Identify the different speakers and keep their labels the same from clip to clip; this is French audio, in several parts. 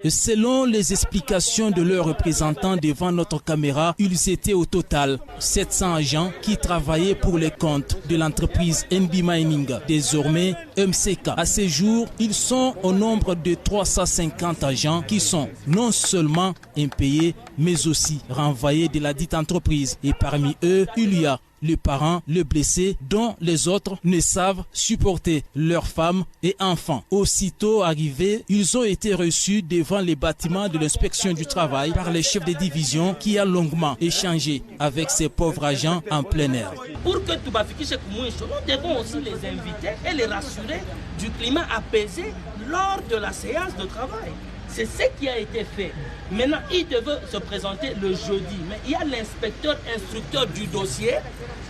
Speaker 1: Selon les explications de leurs représentants devant notre caméra, ils étaient au total 700 agents qui travaillaient pour les comptes de l'entreprise NB Mining, désormais MCK. À ce jour, ils sont au nombre de 350 agents qui sont non seulement impayés, mais aussi renvoyés de la dite entreprise. Et parmi eux, il y a les parents, les blessés, dont les autres ne savent supporter leurs femmes et enfants. Aussitôt arrivés, ils ont été reçus devant les bâtiments de l'inspection du travail par les chefs de division qui a longuement échangé avec ces pauvres agents en plein air.
Speaker 2: Pour que Toubafiki Cheikh Mouincho, nous devons aussi les inviter et les rassurer du climat apaisé lors de la séance de travail. C'est ce qui a été fait. Maintenant, il devait se présenter le jeudi. Mais il y a l'inspecteur instructeur du dossier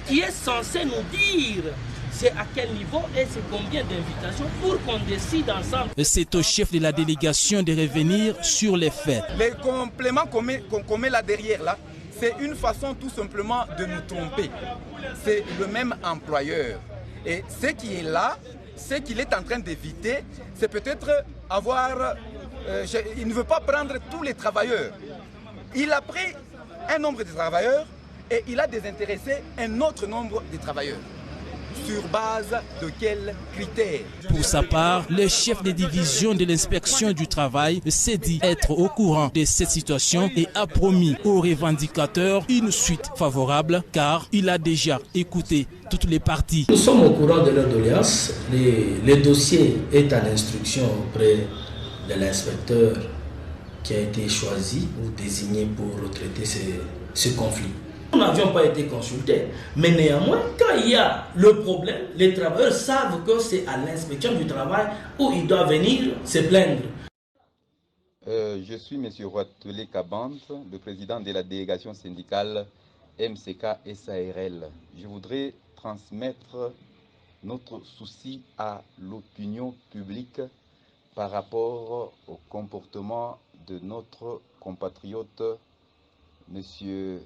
Speaker 2: qui est censé nous dire c'est à quel niveau et c'est combien d'invitations pour qu'on décide ensemble.
Speaker 1: C'est au chef de la délégation de revenir sur les faits.
Speaker 3: Les compléments qu'on commet là derrière, là, c'est une façon tout simplement de nous tromper. C'est le même employeur. Et ce qui est là, ce qu'il est en train d'éviter, c'est peut-être avoir... il ne veut pas prendre tous les travailleurs. Il a pris un nombre de travailleurs et il a désintéressé un autre nombre de travailleurs. Sur base de quels critères?
Speaker 1: Pour sa part, le chef de division de l'inspection du travail s'est dit être au courant de cette situation et a promis aux revendicateurs une suite favorable car il a déjà écouté toutes les parties.
Speaker 4: Nous sommes au courant de leur doléance. Le dossier est à l'instruction auprès de l'inspecteur qui a été choisi ou désigné pour traiter ce conflit.
Speaker 2: Nous n'avions pas été consultés, mais néanmoins, quand il y a le problème, les travailleurs savent que c'est à l'inspection du travail où ils doivent venir se plaindre.
Speaker 5: Je suis M. Roatelet Kabante, le président de la délégation syndicale MCK SARL. Je voudrais transmettre notre souci à l'opinion publique par rapport au comportement de notre compatriote M.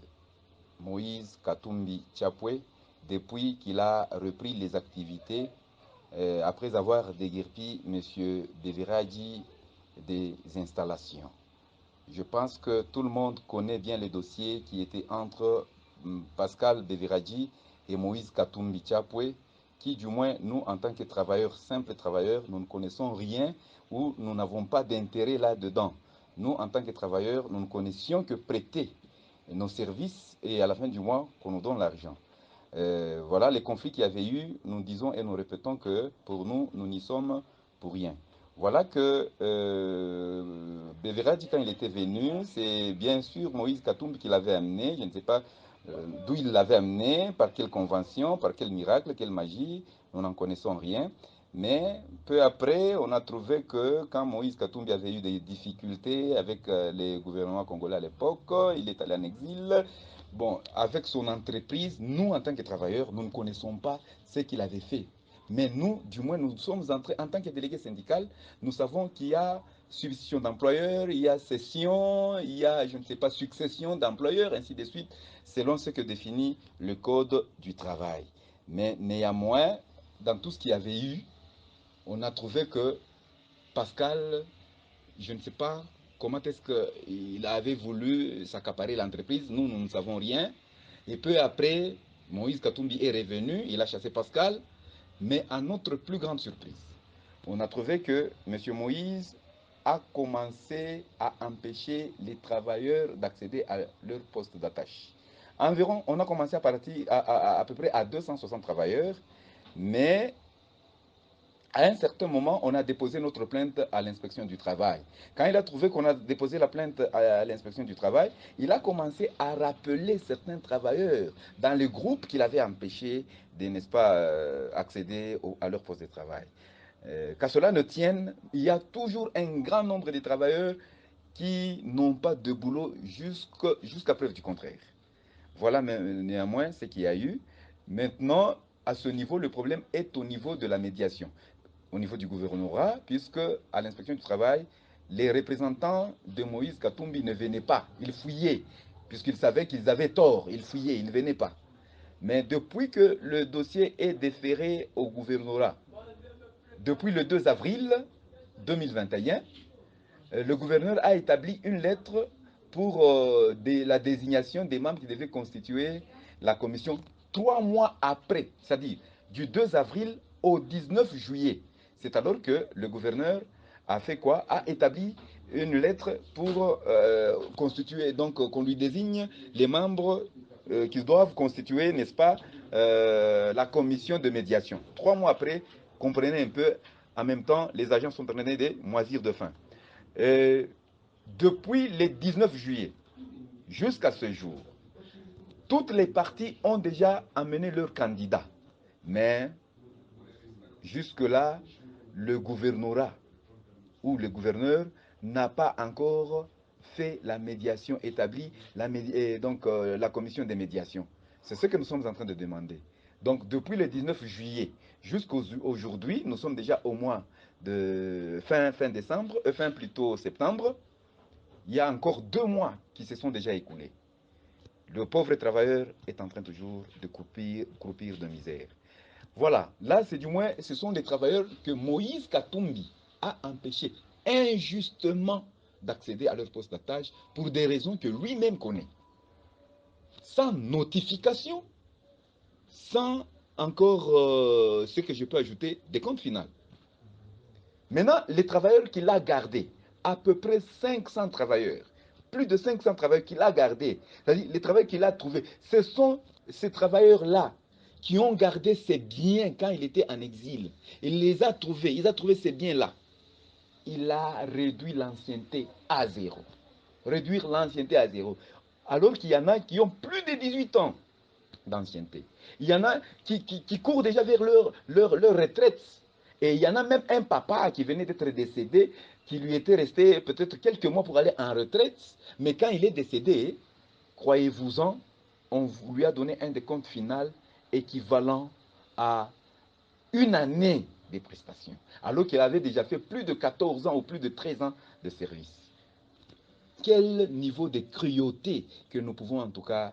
Speaker 5: Moïse Katumbi Tchapwe depuis qu'il a repris les activités après avoir déguerpi M. Beviradji des installations. Je pense que tout le monde connaît bien le dossier qui était entre Pascal Beviradji et Moïse Katumbi Tchapwe, qui du moins nous en tant que travailleurs, simples travailleurs, nous ne connaissons rien ou nous n'avons pas d'intérêt là-dedans. Nous en tant que travailleurs, nous ne connaissions que prêter nos services et à la fin du mois qu'on nous donne l'argent. Voilà les conflits qu'il y avait eu, nous disons et nous répétons que pour nous, nous n'y sommes pour rien. Voilà que Beviradji, quand il était venu, c'est bien sûr Moïse Katumbi qui l'avait amené, je ne sais pas d'où il l'avait amené, par quelle convention, par quel miracle, quelle magie, nous n'en connaissons rien. Mais peu après, on a trouvé que quand Moïse Katumbi avait eu des difficultés avec les gouvernements congolais à l'époque, il est allé en exil. Bon, avec son entreprise, nous, en tant que travailleurs, nous ne connaissons pas ce qu'il avait fait. Mais nous, du moins, nous sommes entrés, en tant que délégués syndicaux, nous savons qu'il y a substitution d'employeurs, il y a cession, il y a, je ne sais pas, succession d'employeurs, ainsi de suite, selon ce que définit le Code du travail. Mais néanmoins, dans tout ce qu'il y avait eu, on a trouvé que Pascal, je ne sais pas comment est-ce qu'il avait voulu s'accaparer l'entreprise, nous ne savons rien. Et peu après, Moïse Katumbi est revenu, il a chassé Pascal, mais à notre plus grande surprise, on a trouvé que M. Moïse a commencé à empêcher les travailleurs d'accéder à leur poste d'attache. Environ, on a commencé à partir à peu près à 260 travailleurs, mais à un certain moment, on a déposé notre plainte à l'inspection du travail. Quand il a trouvé qu'on a déposé la plainte à l'inspection du travail, il a commencé à rappeler certains travailleurs dans le groupe qu'il avait empêché de, n'est-ce pas, accéder à leur poste de travail. Qu'à cela ne tienne, il y a toujours un grand nombre de travailleurs qui n'ont pas de boulot jusqu'à preuve du contraire. Voilà néanmoins ce qu'il y a eu. Maintenant, à ce niveau, le problème est au niveau de la médiation. Au niveau du gouvernorat, puisque à l'inspection du travail, les représentants de Moïse Katumbi ne venaient pas, ils fouillaient, puisqu'ils savaient qu'ils avaient tort, ils fouillaient, ils ne venaient pas. Mais depuis que le dossier est déféré au gouvernorat, depuis le 2 avril 2021, le gouverneur a établi une lettre pour la désignation des membres qui devaient constituer la commission 3 mois après, c'est-à-dire du 2 avril au 19 juillet. C'est alors que le gouverneur a fait quoi? A établi une lettre pour constituer, donc qu'on lui désigne les membres qui doivent constituer, n'est-ce pas, la commission de médiation. 3 mois après, comprenez un peu, en même temps, les agents sont en train de moisir de faim. Depuis le 19 juillet jusqu'à ce jour, toutes les parties ont déjà amené leurs candidats. Mais jusque-là, le gouvernorat ou le gouverneur n'a pas encore fait la médiation établie, la commission de médiation. C'est ce que nous sommes en train de demander. Donc depuis le 19 juillet jusqu'à aujourd'hui, nous sommes déjà au mois de fin décembre, fin plutôt septembre. Il y a encore 2 mois qui se sont déjà écoulés. Le pauvre travailleur est en train toujours de croupir de misère. Voilà, là c'est du moins, ce sont des travailleurs que Moïse Katumbi a empêchés injustement d'accéder à leur poste de tâche pour des raisons que lui-même connaît. Sans notification, sans encore ce que je peux ajouter, des comptes finaux. Maintenant, les travailleurs qu'il a gardés, à peu près 500 travailleurs, plus de 500 travailleurs qu'il a gardés, c'est-à-dire les travailleurs qu'il a trouvés, ce sont ces travailleurs-là qui ont gardé ses biens quand il était en exil. Il les a trouvés, il a trouvé ces biens-là. Il a réduit l'ancienneté à 0. Réduire l'ancienneté à 0. Alors qu'il y en a qui ont plus de 18 ans d'ancienneté. Il y en a qui courent déjà vers leur retraite. Et il y en a même un papa qui venait d'être décédé, qui lui était resté peut-être quelques mois pour aller en retraite. Mais quand il est décédé, croyez-vous-en, on lui a donné un décompte final équivalent à 1 année de prestations, alors qu'il avait déjà fait plus de 14 ans ou plus de 13 ans de service. Quel niveau de cruauté que nous pouvons en tout cas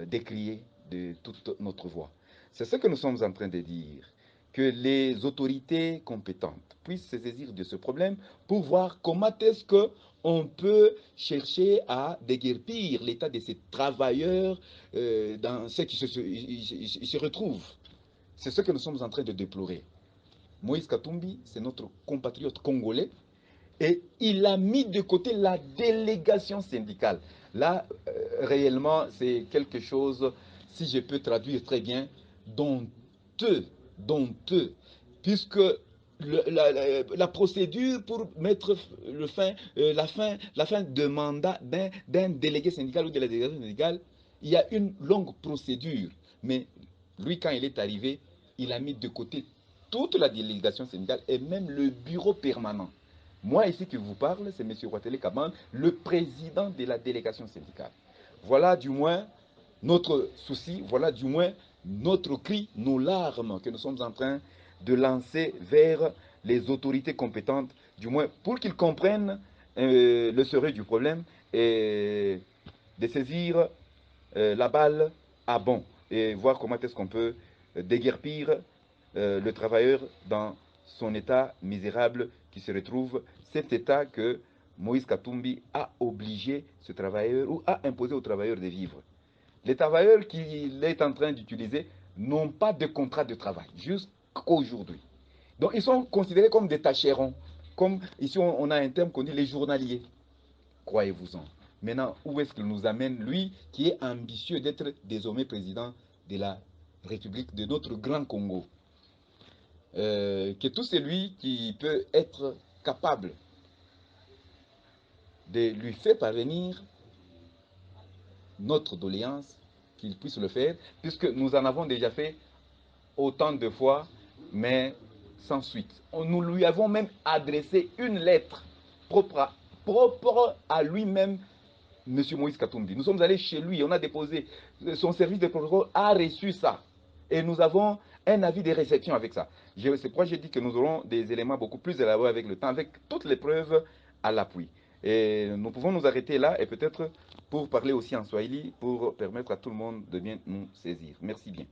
Speaker 5: décrier de toute notre voix. C'est ce que nous sommes en train de dire, que les autorités compétentes puissent se saisir de ce problème pour voir comment est-ce qu'on peut chercher à déguerpir l'état de ces travailleurs dans ce qui se retrouvent. C'est ce que nous sommes en train de déplorer. Moïse Katumbi, c'est notre compatriote congolais, et il a mis de côté la délégation syndicale. Là, réellement, c'est quelque chose, si je peux traduire très bien, douteux, puisque la procédure pour mettre la fin de mandat d'un délégué syndical ou de la délégation syndicale, il y a une longue procédure. Mais lui, quand il est arrivé, il a mis de côté toute la délégation syndicale et même le bureau permanent. Moi, ici qui vous parle, c'est M. Ouattara Kaban, le président de la délégation syndicale. Voilà du moins notre souci, voilà du moins notre cri, nos larmes que nous sommes en train de lancer vers les autorités compétentes, du moins pour qu'ils comprennent le sérieux du problème et de saisir la balle à bon et voir comment est-ce qu'on peut déguerpir le travailleur dans son état misérable qui se retrouve, cet état que Moïse Katumbi a obligé ce travailleur ou a imposé aux travailleurs de vivre. Les travailleurs qu'il est en train d'utiliser n'ont pas de contrat de travail jusqu'aujourd'hui. Donc ils sont considérés comme des tâcherons. Comme ici on a un terme qu'on dit les journaliers. Croyez-vous-en. Maintenant, où est-ce qu'il nous amène, lui qui est ambitieux d'être désormais président de la République de notre grand Congo? Que tout celui qui peut être capable de lui faire parvenir notre doléance, qu'il puisse le faire, puisque nous en avons déjà fait autant de fois, mais sans suite. Nous lui avons même adressé une lettre propre à lui-même, M. Moïse Katumbi. Nous sommes allés chez lui, on a déposé, son service de protocole a reçu ça. Et nous avons un avis de réception avec ça. C'est pourquoi j'ai dit que nous aurons des éléments beaucoup plus élaborés avec le temps, avec toutes les preuves à l'appui. Et nous pouvons nous arrêter là et peut-être pour parler aussi en Swahili, pour permettre à tout le monde de bien nous saisir. Merci bien.